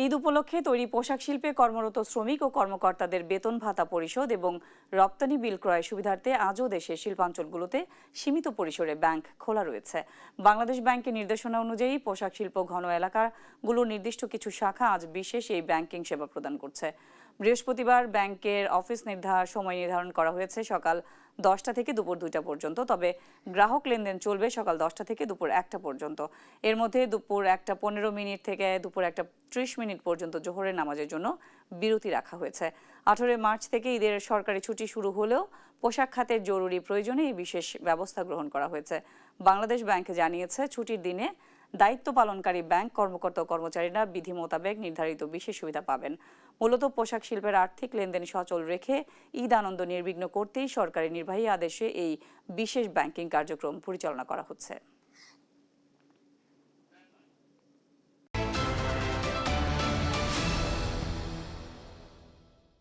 ঈদ উপলক্ষে তৈরি পোশাক শিল্পে কর্মরত শ্রমিক ও কর্মকর্তাদের বেতন ভাতা পরিশোধ এবং রপ্তানি বিল ক্রয় সুবিধার্থে আজও দেশের শিল্পাঞ্চলগুলোতে সীমিত পরিসরে ব্যাংক খোলা রয়েছে। বাংলাদেশ ব্যাংকের নির্দেশনা অনুযায়ী পোশাক শিল্প ঘন এলাকাগুলোর নির্দিষ্ট কিছু শাখা আজ বিশেষ এই ব্যাংকিং সেবা প্রদান করছে। বৃহস্পতিবার ব্যাংকের অফিস সময় নির্ধারণ করা হয়েছে সকাল 10টা থেকে দুপুর 2টা পর্যন্ত। তবে গ্রাহক লেনদেন চলবে সকাল 10টা থেকে দুপুর 1টা পর্যন্ত। এর মধ্যে দুপুর 1টা 15 থেকে দুপুর 1টা 30 পর্যন্ত জোহরের নামাজের জন্য বিরতি রাখা হয়েছে। 18 মার্চ থেকে ঈদের সরকারি ছুটি শুরু হলেও পোশাক খাতের জরুরি প্রয়োজনে এই বিশেষ ব্যবস্থা গ্রহণ করা হয়েছে। বাংলাদেশ ব্যাংক জানিয়েছে, ছুটির দিনে দায়িত্ব পালনকারী ব্যাংক কর্মকর্তা ও কর্মচারীরা বিধি মোতাবেক নির্ধারিত বিশেষ সুবিধা পাবেন। মূলত পোশাক শিল্পের আর্থিক লেনদেন সচল রেখে ঈদ আনন্দ নির্বিঘ্ন করতেই সরকারি নির্বাহী আদেশে এই বিশেষ ব্যাংকিং কার্যক্রম পরিচালনা করা হচ্ছে।